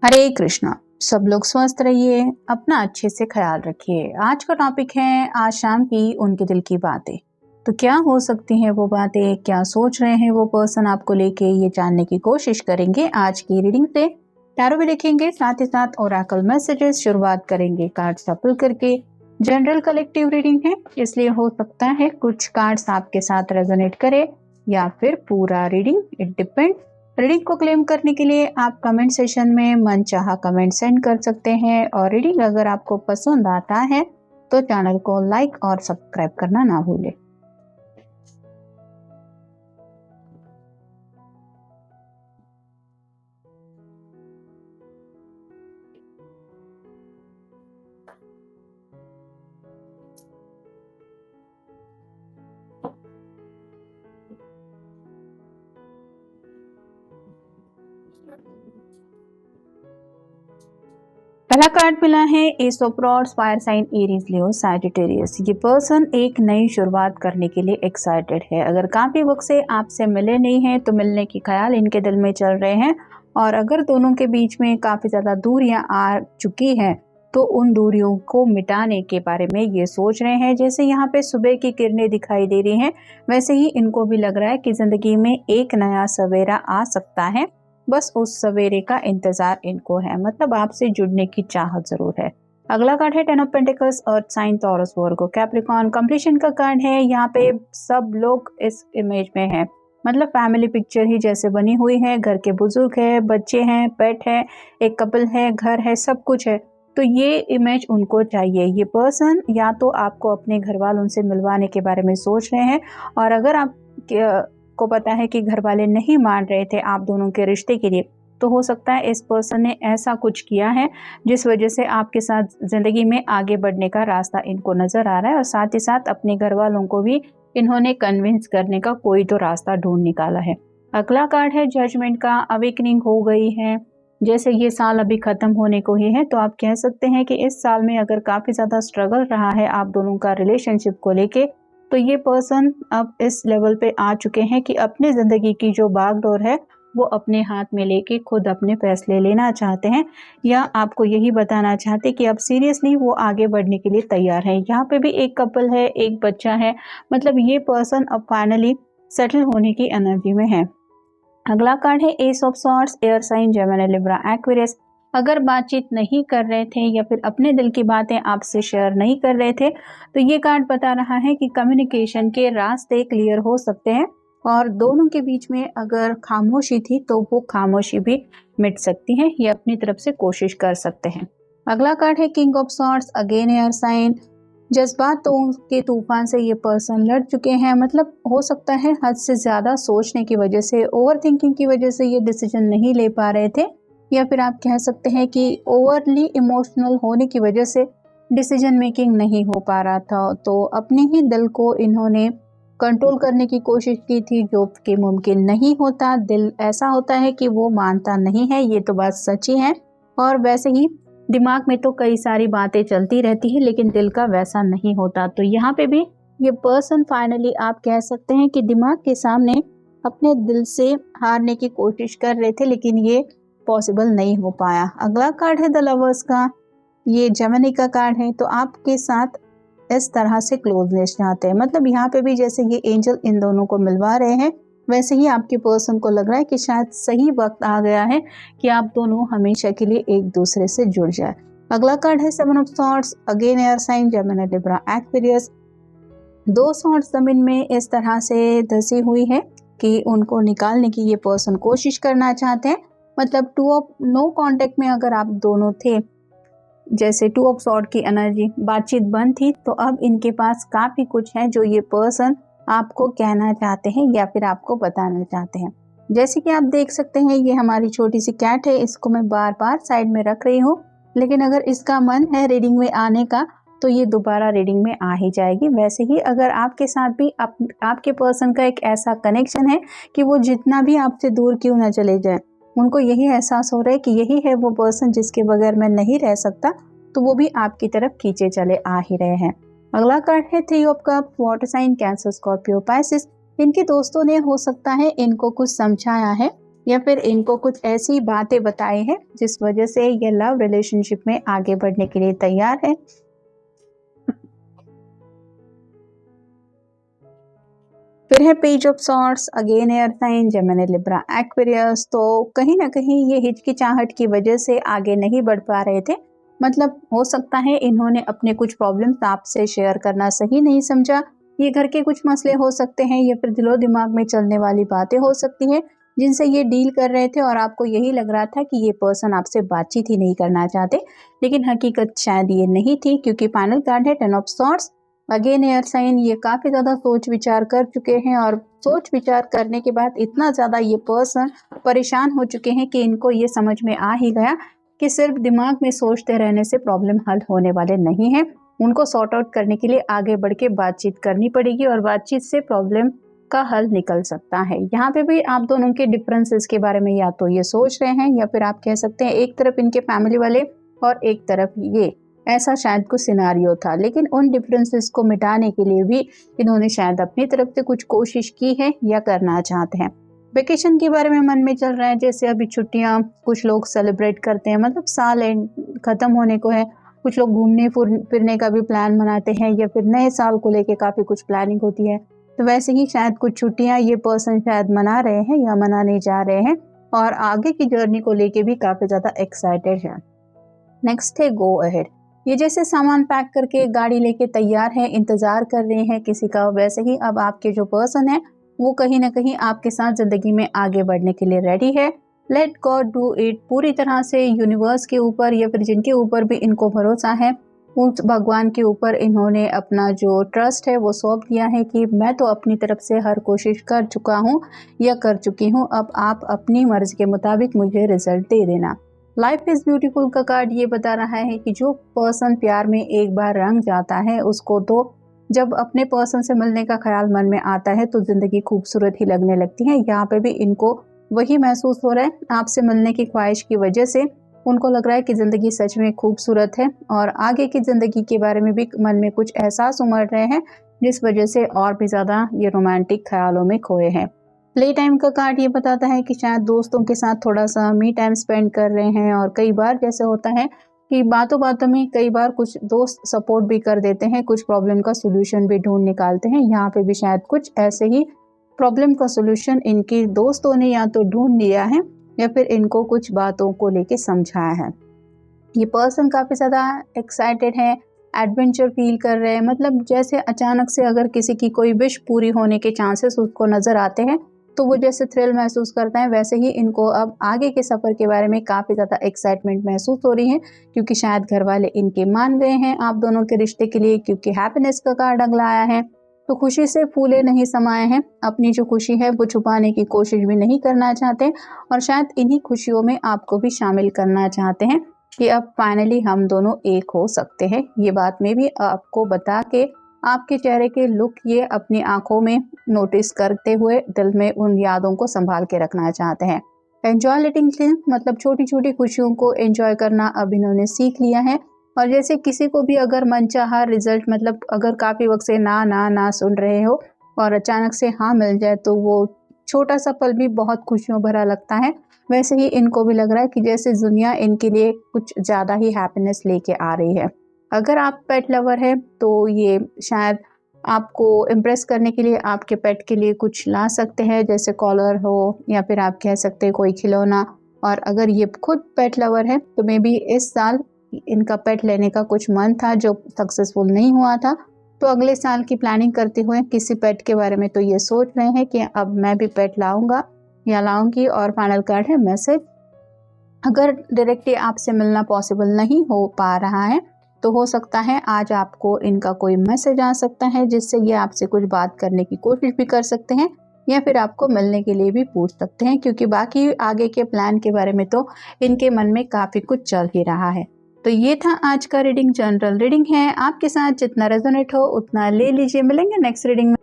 हरे कृष्णा। सब लोग स्वस्थ रहिए, अपना अच्छे से ख्याल रखिए। आज का टॉपिक है आज शाम की उनके दिल की बातें। तो क्या हो सकती हैं वो बातें, क्या सोच रहे हैं वो पर्सन आपको लेके, ये जानने की कोशिश करेंगे आज की रीडिंग से। टैरो भी देखेंगे, साथ ही साथ ओरेकल मैसेजेस। शुरुआत करेंगे कार्ड सफल करके। जनरल कलेक्टिव रीडिंग है, इसलिए हो सकता है कुछ कार्ड्स आपके साथ रेजोनेट करे या फिर पूरा रीडिंग, इट डिपेंड। रीडिंग को क्लेम करने के लिए आप कमेंट सेशन में मनचाहा कमेंट सेंड कर सकते हैं, और रीडिंग अगर आपको पसंद आता है तो चैनल को लाइक और सब्सक्राइब करना ना भूलें। पहला कार्ड मिला है ace of rods, fire sign Aries, Leo, Sagittarius. ये पर्सन एक नई शुरुआत करने के लिए एक्साइटेड है। अगर काफी वक्त से आपसे मिले नहीं हैं तो मिलने की ख्याल इनके दिल में चल रहे हैं, और अगर दोनों के बीच में काफी ज्यादा दूरियां आ चुकी हैं तो उन दूरियों को मिटाने के बारे में ये सोच रहे हैं। जैसे यहाँ पे सुबह की किरणें दिखाई दे रही हैं, वैसे ही इनको भी लग रहा है कि जिंदगी में एक नया सवेरा आ सकता है। बस उस सवेरे का इंतजार इनको है, मतलब आपसे जुड़ने की चाहत जरूर है। अगला कार्ड है ten of pentacles, earth sign, Taurus, Virgo, Capricorn. Completion का कार्ड है। यहाँ पे सब लोग इस इमेज में है, मतलब फैमिली पिक्चर ही जैसे बनी हुई है। घर के बुजुर्ग है, बच्चे हैं, पेट है, एक कपल है, घर है, सब कुछ है। तो ये इमेज उनको चाहिए। ये पर्सन या तो आपको अपने घर वालों से मिलवाने के बारे में सोच रहे हैं, और अगर आप को पता है कि घर वाले नहीं मान रहे थे आप दोनों के रिश्ते के लिए, तो हो सकता है इस पर्सन ने ऐसा कुछ किया है जिस वजह से आपके साथ जिंदगी में आगे बढ़ने का रास्ता इनको नजर आ रहा है, और साथ ही साथ अपने घर वालों को भी इन्होंने कन्विंस करने का कोई तो रास्ता ढूंढ निकाला है। अगला कार्ड है जजमेंट का, अवेकनिंग हो गई है। जैसे ये साल अभी खत्म होने को ही है, तो आप कह सकते हैं कि इस साल में अगर काफी ज्यादा स्ट्रगल रहा है आप दोनों का रिलेशनशिप को लेके, तो ये पर्सन अब इस लेवल पे आ चुके हैं कि अपनी जिंदगी की जो बागडोर है वो अपने हाथ में लेके खुद अपने फैसले लेना चाहते हैं, या आपको यही बताना चाहते कि अब सीरियसली वो आगे बढ़ने के लिए तैयार है। यहाँ पे भी एक कपल है, एक बच्चा है, मतलब ये पर्सन अब फाइनली सेटल होने की एनर्जी में है। अगला कार्ड है ace of swords, air sign, Gemini, Libra, Aquarius. अगर बातचीत नहीं कर रहे थे या फिर अपने दिल की बातें आपसे शेयर नहीं कर रहे थे, तो ये कार्ड बता रहा है कि कम्युनिकेशन के रास्ते क्लियर हो सकते हैं, और दोनों के बीच में अगर खामोशी थी तो वो खामोशी भी मिट सकती है। ये अपनी तरफ से कोशिश कर सकते हैं। अगला कार्ड है king of swords, again air sign. जज्बातों के तूफान से ये पर्सन लड़ चुके हैं, मतलब हो सकता है हद से ज्यादा सोचने की वजह से, ओवर थिंकिंग की वजह से ये डिसीजन नहीं ले पा रहे थे, या फिर आप कह सकते हैं कि ओवरली इमोशनल होने की वजह से डिसीजन मेकिंग नहीं हो पा रहा था। तो अपने ही दिल को इन्होंने कंट्रोल करने की कोशिश की थी, जो कि मुमकिन नहीं होता। दिल ऐसा होता है कि वो मानता नहीं है, ये तो बात सच्ची है। और वैसे ही दिमाग में तो कई सारी बातें चलती रहती है, लेकिन दिल का वैसा नहीं होता। तो यहाँ पे भी ये पर्सन फाइनली आप कह सकते हैं कि दिमाग के सामने अपने दिल से हारने की कोशिश कर रहे थे, लेकिन ये पॉसिबल नहीं हो पाया। अगला कार्ड है द लवर्स का, ये जेमिनी का कार्ड है। तो आपके साथ इस तरह से क्लोजनेस चाहते हैं, मतलब यहाँ पे भी जैसे ये एंजल इन दोनों को मिलवा रहे हैं, वैसे ही आपके पर्सन को लग रहा है कि शायद सही वक्त आ गया है कि आप दोनों हमेशा के लिए एक दूसरे से जुड़ जाए। अगला कार्ड है seven of swords, again air sign, Gemini, Libra, Aquarius. दो सॉर्ड्स जमीन में इस तरह से धसी हुई है कि उनको निकालने की ये पर्सन कोशिश करना चाहते हैं, मतलब टू ऑफ नो कांटेक्ट में अगर आप दोनों थे, जैसे टू ऑफ सॉर्ड की एनर्जी, बातचीत बंद थी, तो अब इनके पास काफी कुछ है जो ये पर्सन आपको कहना चाहते हैं या फिर आपको बताना चाहते हैं। जैसे कि आप देख सकते हैं ये हमारी छोटी सी कैट है, इसको मैं बार बार साइड में रख रही हूँ, लेकिन अगर इसका मन है रीडिंग में आने का तो ये दोबारा रीडिंग में आ ही जाएगी। वैसे ही अगर आपके साथ भी आपके पर्सन का एक ऐसा कनेक्शन है कि वो जितना भी आपसे दूर क्यों ना चले जाए, उनको यही एहसास हो रहा है कि यही है वो पर्सन जिसके बगैर मैं नहीं रह सकता, तो वो भी आपकी तरफ खींचे चले आ ही रहे हैं। अगला कार्ड है three of cup, water sign, Cancer, Scorpio, Pisces. इनके दोस्तों ने हो सकता है इनको कुछ समझाया है या फिर इनको कुछ ऐसी बातें बताई हैं जिस वजह से ये लव रिलेशनशिप में आगे बढ़ने के लिए तैयार है। फिर है page of swords, again air sign, Gemini, Libra, Aquarius. तो कहीं ना कहीं ये हिचकिचाहट की वजह से आगे नहीं बढ़ पा रहे थे। मतलब हो सकता है इन्होंने अपने कुछ प्रॉब्लम्स आपसे शेयर करना सही नहीं समझा। ये घर के कुछ मसले हो सकते हैं या फिर दिलो दिमाग में चलने वाली बातें हो सकती हैं जिनसे ये डील कर रहे थे और आपको यही लग रहा था कि ये पर्सन आपसे बातचीत ही नहीं करना चाहते, लेकिन हकीकत शायद ये नहीं थी, क्योंकि फाइनल कार्ड है ten of swords, again air sign. ये काफी ज्यादा सोच विचार कर चुके हैं और सोच विचार करने के बाद इतना ज्यादा ये पर्सन परेशान हो चुके हैं कि इनको ये समझ में आ ही गया कि सिर्फ दिमाग में सोचते रहने से प्रॉब्लम हल होने वाले नहीं है। उनको सॉर्ट आउट करने के लिए आगे बढ़ के बातचीत करनी पड़ेगी और बातचीत से प्रॉब्लम का हल निकल सकता है। यहाँ पे भी आप दोनों के डिफरेंसेस के बारे में या तो ये सोच रहे हैं या फिर आप कह सकते हैं एक तरफ इनके फैमिली वाले और एक तरफ ये, ऐसा शायद कुछ सिनारियो था। लेकिन उन डिफरेंसेस को मिटाने के लिए भी इन्होंने शायद अपनी तरफ से कुछ कोशिश की है या करना चाहते हैं। वेकेशन के बारे में मन में चल रहा है, जैसे अभी छुट्टियां कुछ लोग सेलिब्रेट करते हैं, मतलब साल एंड खत्म होने को है, कुछ लोग घूमने फिरने का भी प्लान बनाते हैं या फिर नए साल को लेके काफी कुछ प्लानिंग होती है। तो वैसे ही शायद कुछ छुट्टियां ये पर्सन शायद मना रहे हैं या मनाने जा रहे हैं और आगे की जर्नी को लेके भी काफी ज्यादा एक्साइटेड है। नेक्स्ट है गो अहेड। ये जैसे सामान पैक करके गाड़ी लेके तैयार है, इंतजार कर रहे हैं किसी का, वैसे ही अब आपके जो पर्सन है वो कहीं ना कहीं आपके साथ जिंदगी में आगे बढ़ने के लिए रेडी है। Let God do it. पूरी तरह से यूनिवर्स के ऊपर या फिर जिनके ऊपर भी इनको भरोसा है उस भगवान के ऊपर इन्होंने अपना जो ट्रस्ट है वो सौंप दिया है कि मैं तो अपनी तरफ से हर कोशिश कर चुका हूँ या कर चुकी हूँ, अब आप अपनी मर्जी के मुताबिक मुझे रिजल्ट दे देना। लाइफ इज ब्यूटीफुल का कार्ड ये बता रहा है कि जो पर्सन प्यार में एक बार रंग जाता है उसको तो जब अपने पर्सन से मिलने का ख्याल मन में आता है तो जिंदगी खूबसूरत ही लगने लगती है। यहाँ पे भी इनको वही महसूस हो रहा है, आपसे मिलने की ख्वाहिश की वजह से उनको लग रहा है कि जिंदगी सच में खूबसूरत है और आगे की जिंदगी के बारे में भी मन में कुछ एहसास उमड़ रहे हैं जिस वजह से और भी ज्यादा ये रोमांटिक ख्यालों में खोए हैं। प्ले टाइम का कार्ड ये बताता है कि शायद दोस्तों के साथ थोड़ा सा मी टाइम स्पेंड कर रहे हैं और कई बार जैसे होता है कि बातों बातों में कई बार कुछ दोस्त सपोर्ट भी कर देते हैं, कुछ प्रॉब्लम का सोल्यूशन भी ढूंढ निकालते हैं। यहाँ पे भी शायद कुछ ऐसे ही प्रॉब्लम का सोल्यूशन इनके दोस्तों ने या तो ढूंढ लिया है या फिर इनको कुछ बातों को लेके समझाया है। ये पर्सन काफी ज्यादा एक्साइटेड है, एडवेंचर फील कर रहे हैं, मतलब जैसे अचानक से अगर किसी की कोई विश पूरी होने के चांसेस उसको नजर आते हैं तो वो जैसे थ्रिल महसूस करता है, वैसे ही इनको अब आगे के सफर के बारे में काफी ज्यादा एक्साइटमेंट महसूस हो रही है, क्योंकि शायद घर वाले इनके मान गए हैं आप दोनों के रिश्ते के लिए, क्योंकि हैप्पीनेस का कार्ड अगला आया है। तो खुशी से फूले नहीं समाये हैं, अपनी जो खुशी है वो छुपाने की कोशिश भी नहीं करना चाहते और शायद इन्हीं खुशियों में आपको भी शामिल करना चाहते हैं कि अब फाइनली हम दोनों एक हो सकते हैं। ये बात में भी आपको बता के आपके चेहरे के लुक ये अपनी आंखों में नोटिस करते हुए दिल में उन यादों को संभाल के रखना चाहते हैं। एंजॉय लिटिल थिंग्स, मतलब छोटी छोटी खुशियों को एंजॉय करना अब इन्होंने सीख लिया है। और जैसे किसी को भी अगर मनचाहा रिजल्ट, मतलब अगर काफी वक्त से ना ना ना सुन रहे हो और अचानक से हाँ मिल जाए तो वो छोटा सा पल भी बहुत खुशियों भरा लगता है, वैसे ही इनको भी लग रहा है कि जैसे दुनिया इनके लिए कुछ ज्यादा ही हैप्पीनेस लेके आ रही है। अगर आप पेट लवर है तो ये शायद आपको इम्प्रेस करने के लिए आपके पेट के लिए कुछ ला सकते हैं, जैसे कॉलर हो या फिर आप कह सकते हैं कोई खिलौना। और अगर ये खुद पेट लवर है तो मे बी इस साल इनका पेट लेने का कुछ मन था जो सक्सेसफुल नहीं हुआ था, तो अगले साल की प्लानिंग करते हुए किसी पेट के बारे में तो ये सोच रहे हैं कि अब मैं भी पेट लाऊंगा या लाऊंगी। और फाइनल कार्ड है मैसेज। अगर डायरेक्टली आपसे मिलना पॉसिबल नहीं हो पा रहा है तो हो सकता है आज आपको इनका कोई मैसेज आ सकता है जिससे ये आपसे कुछ बात करने की कोशिश भी कर सकते हैं या फिर आपको मिलने के लिए भी पूछ सकते हैं, क्योंकि बाकी आगे के प्लान के बारे में तो इनके मन में काफी कुछ चल ही रहा है। तो ये था आज का रीडिंग, जनरल रीडिंग है, आपके साथ जितना रेजोनेट हो उतना ले लीजिए। मिलेंगे नेक्स्ट रीडिंग में।